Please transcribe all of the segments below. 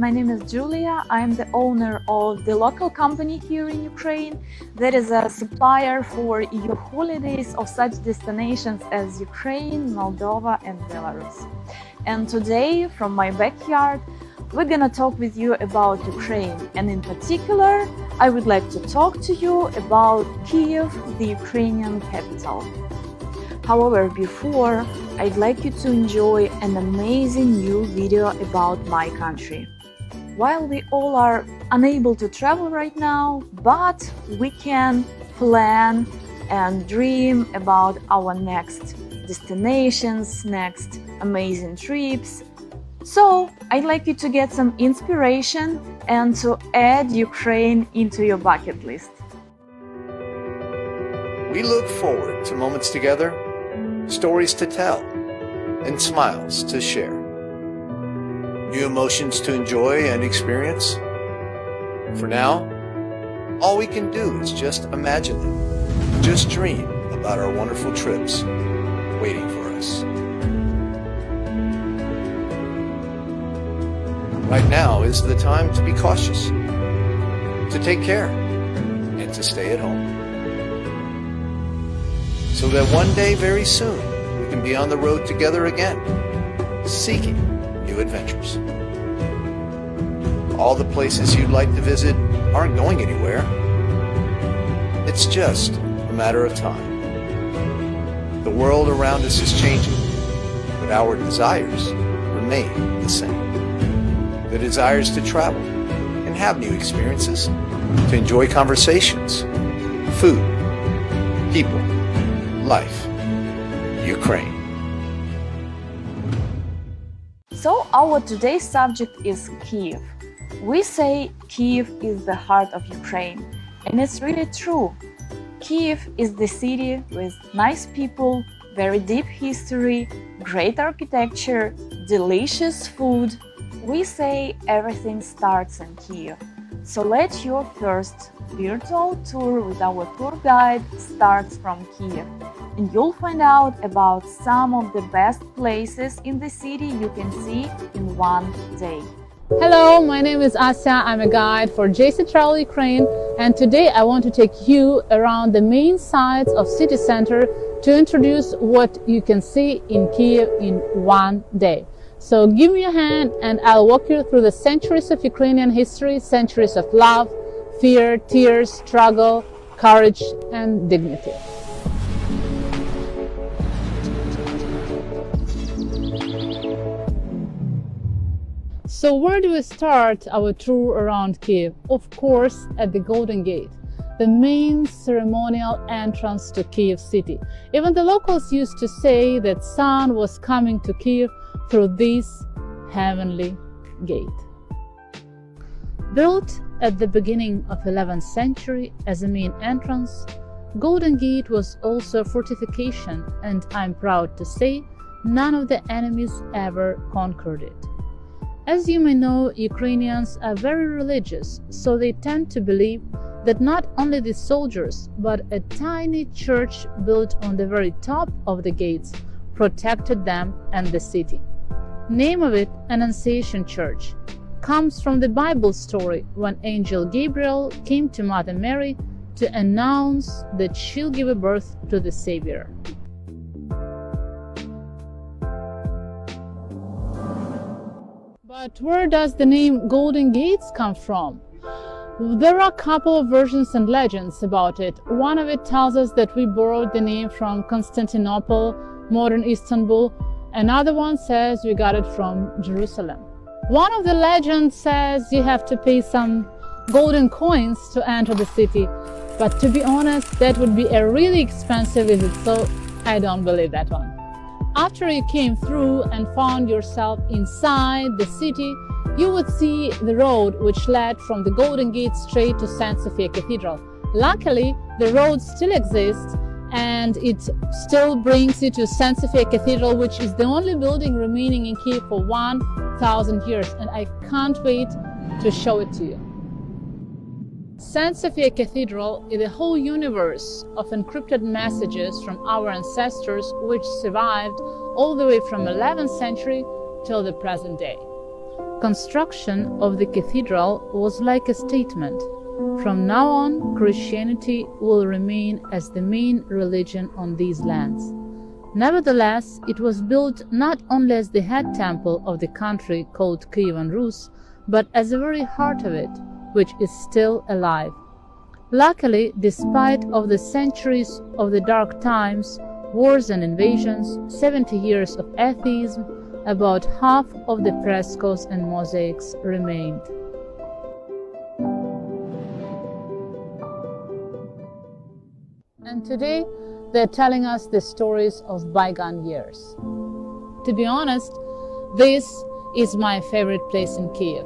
my name is Julia. I'm the owner of the local company here in Ukraine that is a supplier for your holidays of such destinations as Ukraine, Moldova and Belarus. And today, from my backyard, we're gonna talk with you about Ukraine, and in particular, I would like to talk to you about Kiev, the Ukrainian capital. However, before, I'd like you to enjoy an amazing new video about my country. While we all are unable to travel right now, but we can plan and dream about our next destinations, next amazing trips. So, I'd like you to get some inspiration and to add Ukraine into your bucket list. We look forward to moments together, stories to tell, and smiles to share. New emotions to enjoy and experience. For now, all we can do is just imagine them, just dream about our wonderful trips waiting for us. Right now is the time to be cautious, to take care, and to stay at home. So that one day, very soon, we can be on the road together again, seeking new adventures. All the places you'd like to visit aren't going anywhere. It's just a matter of time. The world around us is changing, but our desires remain the same. The desires to travel and have new experiences, to enjoy conversations, food, people, life, Ukraine. So our today's subject is Kiev. We say Kiev is the heart of Ukraine, and it's really true. Kiev is the city with nice people, very deep history, great architecture, delicious food. We say everything starts in Kiev. So let your first virtual tour with our tour guide starts from Kiev, and you'll find out about some of the best places in the city you can see in one day. Hello, my name is Asya. I'm a guide for JC Travel Ukraine, and today I want to take you around the main sites of city center to introduce what you can see in Kiev in one day. So give me a hand and I'll walk you through the centuries of Ukrainian history, centuries of love, fear, tears, struggle, courage, and dignity. So where do we start our tour around Kiev? Of course, at the Golden Gate, the main ceremonial entrance to Kiev city. Even the locals used to say that sun was coming to Kiev through this heavenly gate. Built at the beginning of 11th century as a main entrance, Golden Gate was also a fortification, and I'm proud to say none of the enemies ever conquered it. As you may know, Ukrainians are very religious, so they tend to believe that not only the soldiers, but a tiny church built on the very top of the gates protected them and the city. Name of it, Annunciation Church, comes from the Bible story when Angel Gabriel came to Mother Mary to announce that she'll give birth to the Savior. But where does the name Golden Gates come from? There are a couple of versions and legends about it. One of it tells us that we borrowed the name from Constantinople, modern Istanbul. Another one says we got it from Jerusalem. One of the legends says you have to pay some golden coins to enter the city. But to be honest, that would be a really expensive visit, so I don't believe that one. After you came through and found yourself inside the city, you would see the road which led from the Golden Gate straight to St. Sophia Cathedral. Luckily, the road still exists and it still brings you to St. Sophia Cathedral, which is the only building remaining in Kiev for 1,000 years, and I can't wait to show it to you. St. Sophia Cathedral is a whole universe of encrypted messages from our ancestors which survived all the way from 11th century till the present day. Construction of the cathedral was like a statement. From now on, Christianity will remain as the main religion on these lands. Nevertheless, it was built not only as the head temple of the country called Kievan Rus, but as the very heart of it, which is still alive. Luckily, despite of the centuries of the dark times, wars and invasions, 70 years of atheism, about half of the frescoes and mosaics remained. And today, they're telling us the stories of bygone years. To be honest, this is my favorite place in Kiev.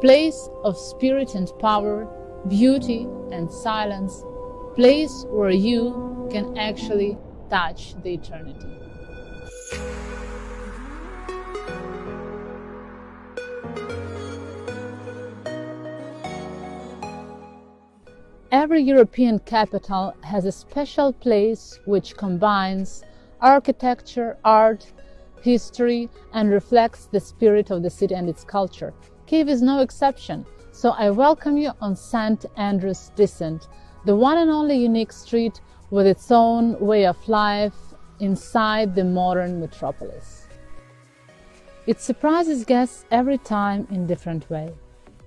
Place of spirit and power, beauty and silence. Place where you can actually touch the eternity. Every European capital has a special place which combines architecture, art, history, and reflects the spirit of the city and its culture. Kiev is no exception, so I welcome you on St. Andrew's Descent, the one and only unique street with its own way of life inside the modern metropolis. It surprises guests every time in a different way,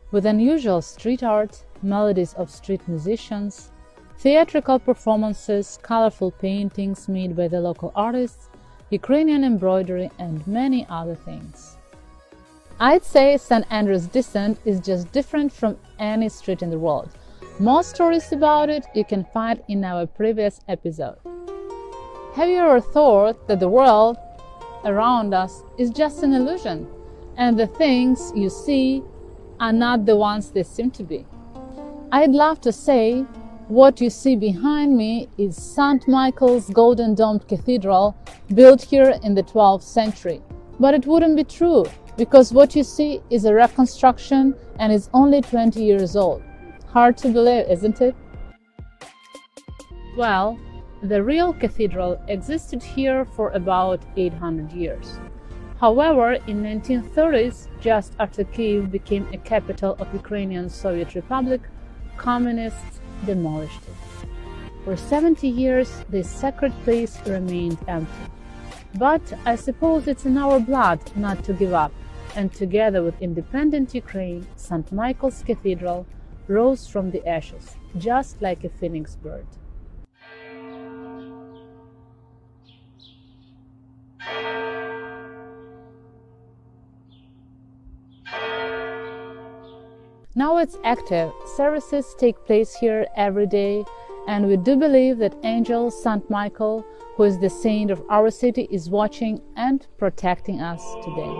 with unusual street art, melodies of street musicians, theatrical performances, colorful paintings made by the local artists, Ukrainian embroidery, and many other things. I'd say St. Andrew's Descent is just different from any street in the world. More stories about it you can find in our previous episode. Have you ever thought that the world around us is just an illusion, and the things you see are not the ones they seem to be? I'd love to say what you see behind me is St. Michael's Golden Domed Cathedral, built here in the 12th century. But it wouldn't be true, because what you see is a reconstruction and is only 20 years old. Hard to believe, isn't it? Well, the real cathedral existed here for about 800 years. However, in 1930s, just after Kiev became a capital of Ukrainian Soviet Republic, communists demolished it. For 70 years, this sacred place remained empty. But I suppose it's in our blood not to give up, and together with independent Ukraine, St. Michael's Cathedral rose from the ashes, just like a phoenix bird. Now it's active. Services take place here every day, and we do believe that Angel St. Michael, who is the saint of our city, is watching and protecting us today.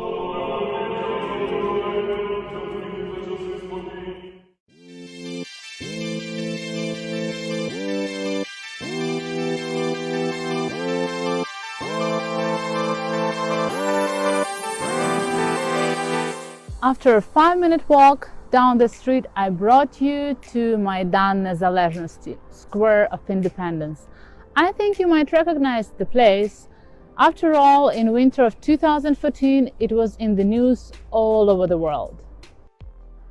After a 5-minute walk down the street, I brought you to Maidan Nezalezhnosti, Square of Independence. I think you might recognize the place. After all, in winter of 2014, it was in the news all over the world.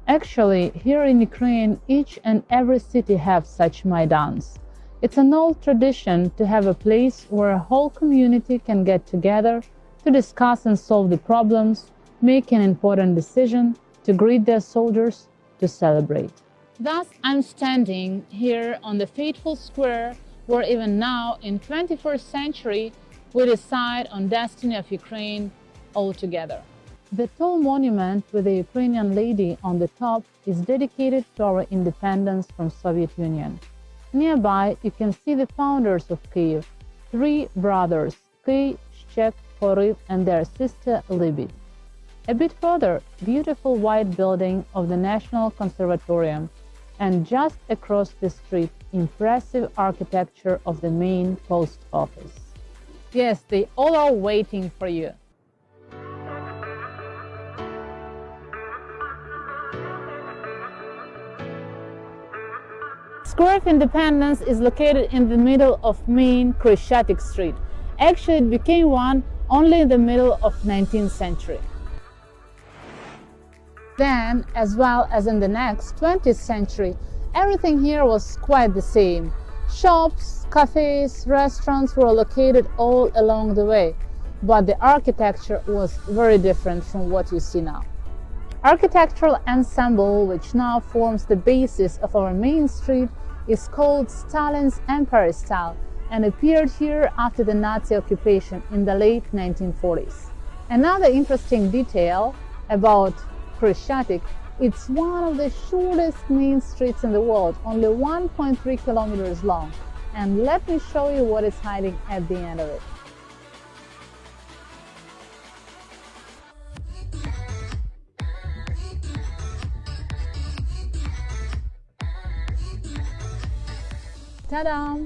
Actually, here in Ukraine, each and every city have such Maidans. It's an old tradition to have a place where a whole community can get together to discuss and solve the problems, make an important decision, to greet their soldiers, to celebrate. Thus, I'm standing here on the fateful square where even now, in 21st century, we decide on destiny of Ukraine all together. The tall monument with the Ukrainian lady on the top is dedicated to our independence from Soviet Union. Nearby, you can see the founders of Kiev, 3 brothers, Kei, Shchek, Horiv, and their sister Libid. A bit further, beautiful white building of the National Conservatorium, and just across the street, impressive architecture of the main post office. Yes, they all are waiting for you. Square of Independence is located in the middle of main Khrushchev Street. Actually, it became one only in the middle of 19th century. then, as well as in the next 20th century, everything here was quite the same. Shops, cafes, restaurants were located all along the way, but the architecture was very different from what you see now. Architectural ensemble, which now forms the basis of our main street, is called Stalin's Empire style and appeared here after the Nazi occupation in the late 1940s. Another interesting detail about Khreshchatyk, it's one of the shortest main streets in the world, only 1.3 kilometers long. And let me show you what is hiding at the end of it. Ta-da!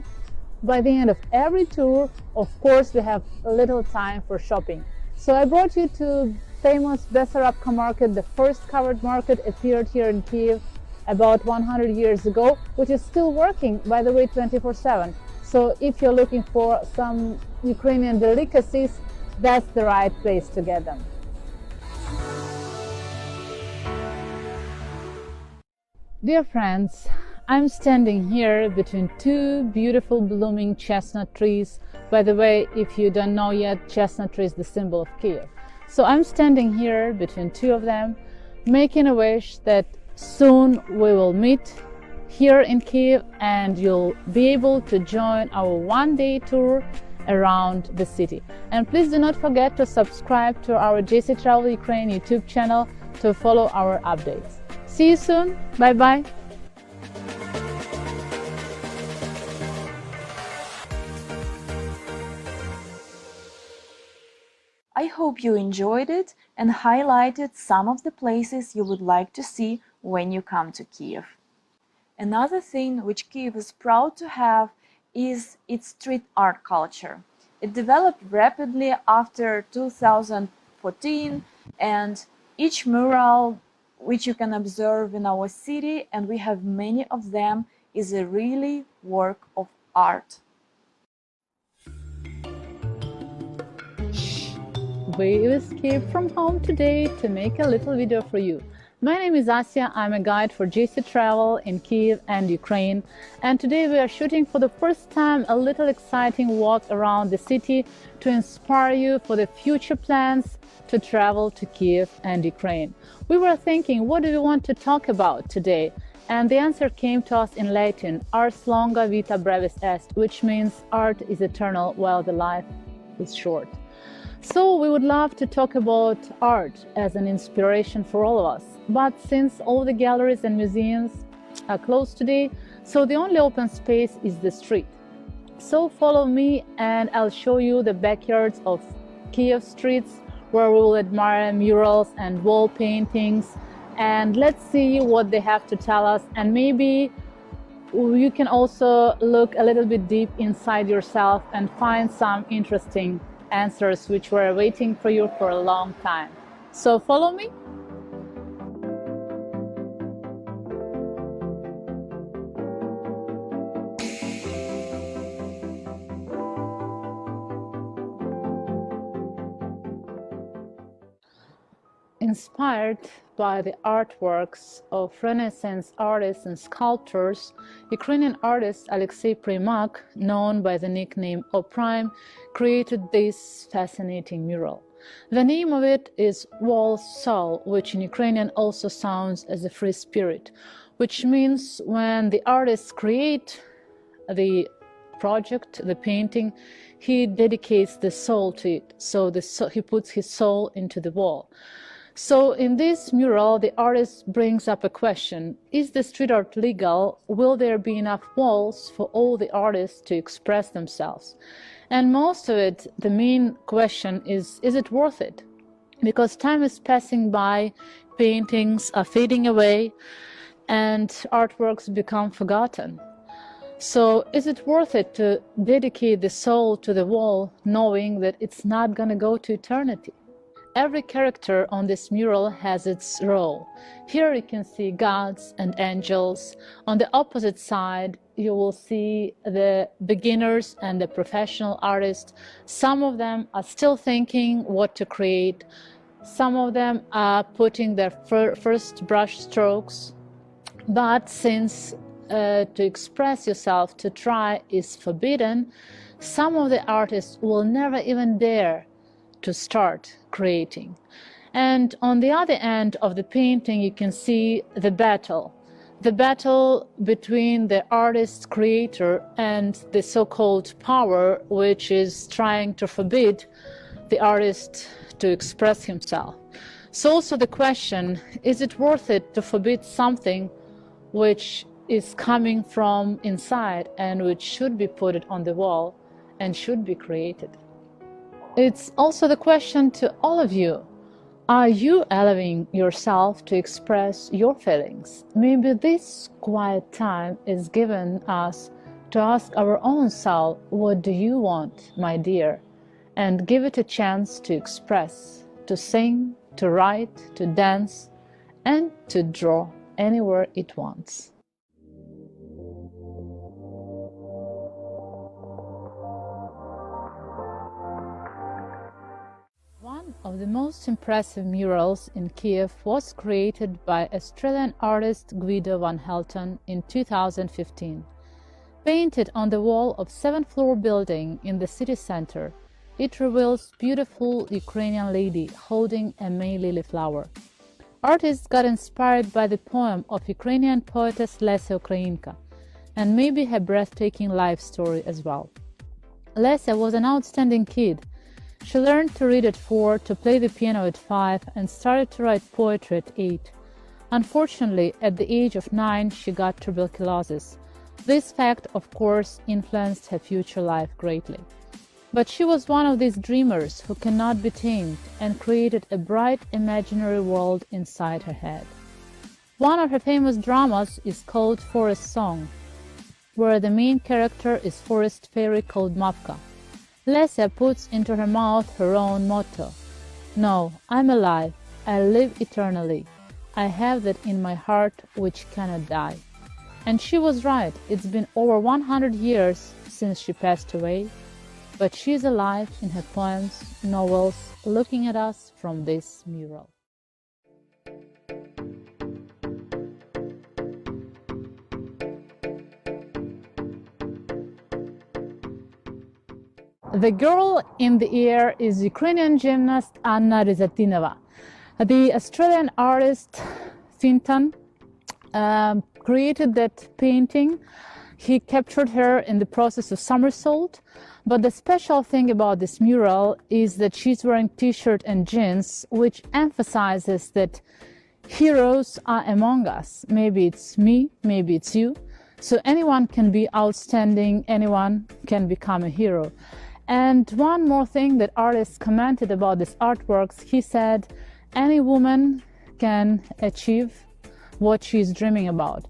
By the end of every tour, of course, we have a little time for shopping. So I brought you to famous Betherapco Market. The first covered market appeared here in Kiev about 100 years ago, which is still working, by the way, 24/7. So if you're looking for some Ukrainian delicacies, that's the right place to get them. Dear friends, I'm standing here between two beautiful blooming chestnut trees. By the way, if you don't know yet, chestnut tree is the symbol of Kiev. So I'm standing here between two of them, making a wish that soon we will meet here in Kiev and you'll be able to join our one-day tour around the city. And please do not forget to subscribe to our JC Travel Ukraine YouTube channel to follow our updates. See you soon. Bye-bye. I hope you enjoyed it and highlighted some of the places you would like to see when you come to Kiev. Another thing which Kiev is proud to have is its street art culture. It developed rapidly after 2014, and each mural which you can observe in our city, and we have many of them, is a really work of art. We escaped from home today to make a little video for you. My name is Asya, I'm a guide for JC Travel in Kiev and Ukraine, and today we are shooting for the first time a little exciting walk around the city to inspire you for the future plans to travel to Kiev and Ukraine. We were thinking, what do we want to talk about today? And the answer came to us in Latin, ars longa vita brevis est, which means art is eternal while the life is short. So we would love to talk about art as an inspiration for all of us. But since all the galleries and museums are closed today, so the only open space is the street. So follow me and I'll show you the backyards of Kiev streets where we will admire murals and wall paintings. And let's see what they have to tell us. And maybe you can also look a little bit deep inside yourself and find some interesting answers which were waiting for you for a long time. So follow me. Inspired by the artworks of Renaissance artists and sculptors, Ukrainian artist Alexei Primak, known by the nickname O'Prime, created this fascinating mural. The name of it is Wall's Soul, which in Ukrainian also sounds as a free spirit, which means when the artists create the project, the painting, he dedicates the soul to it. So he puts his soul into the wall. So in this mural, the artist brings up a question: is the street art legal? Will there be enough walls for all the artists to express themselves? And most of it, the main question is it worth it? Because time is passing by, paintings are fading away, and artworks become forgotten. So is it worth it to dedicate the soul to the wall, knowing that it's not going to go to eternity? Every character on this mural has its role. Here you can see gods and angels. On the opposite side, you will see the beginners and the professional artists. Some of them are still thinking what to create. Some of them are putting their first brush strokes, but since to express yourself, to try, is forbidden, some of the artists will never even dare to start creating. And on the other end of the painting, you can see the battle between the artist creator and the so-called power, which is trying to forbid the artist to express himself. So also the question, is it worth it to forbid something which is coming from inside and which should be put on the wall and should be created? It's also the question to all of you. Are you allowing yourself to express your feelings? Maybe this quiet time is given us to ask our own self, what do you want, my dear? And give it a chance to express, to sing, to write, to dance, and to draw anywhere it wants. One of the most impressive murals in Kiev was created by Australian artist Guido van Helten in 2015. Painted on the wall of 7th-floor building in the city center, it reveals beautiful Ukrainian lady holding a May lily flower. Artists got inspired by the poem of Ukrainian poetess Lessa Ukrainka, and maybe her breathtaking life story as well. Lessa was an outstanding kid. She learned to read at 4, to play the piano at 5, and started to write poetry at 8. Unfortunately, at the age of 9, she got tuberculosis. This fact, of course, influenced her future life greatly. But she was one of these dreamers who cannot be tamed and created a bright imaginary world inside her head. One of her famous dramas is called Forest Song, where the main character is forest fairy called Mavka. Lessa puts into her mouth her own motto: "No, I'm alive, I live eternally. I have that in my heart which cannot die." And she was right. It's been over 100 years since she passed away, but she's alive in her poems, novels, looking at us from this mural. The girl in the air is Ukrainian gymnast Anna Rizatinova. The Australian artist Fintan created that painting. He captured her in the process of somersault. But the special thing about this mural is that she's wearing t-shirt and jeans, which emphasizes that heroes are among us. Maybe it's me, maybe it's you. So anyone can be outstanding, anyone can become a hero. And one more thing that artists commented about these artworks, he said, any woman can achieve what she's dreaming about.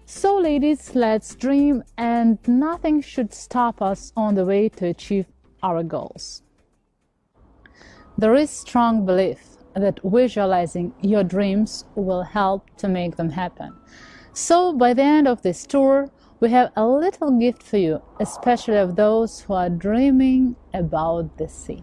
So ladies, let's dream, and nothing should stop us on the way to achieve our goals. There is strong belief that visualizing your dreams will help to make them happen. So by the end of this tour, we have a little gift for you, especially of those who are dreaming about the sea.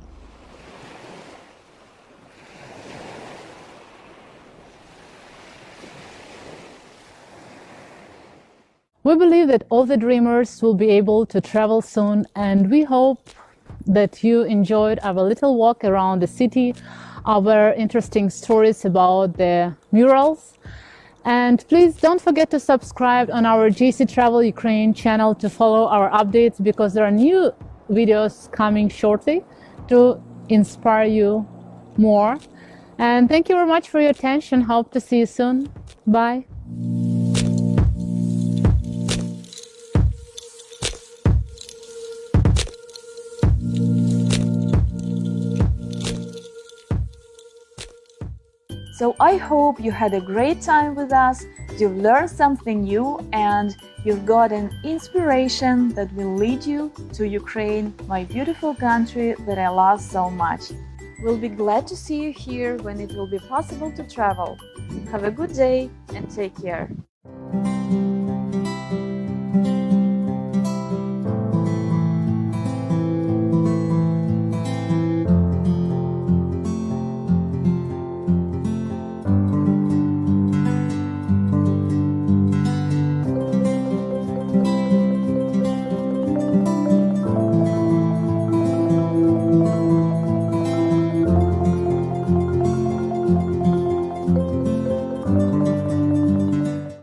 We believe that all the dreamers will be able to travel soon, and we hope that you enjoyed our little walk around the city, our interesting stories about the murals. And please don't forget to subscribe on our JC Travel Ukraine channel to follow our updates, because there are new videos coming shortly to inspire you more. And thank you very much for your attention. Hope to see you soon. Bye. So I hope you had a great time with us, you've learned something new, and you've got an inspiration that will lead you to Ukraine, my beautiful country that I love so much. We'll be glad to see you here when it will be possible to travel. Have a good day and take care.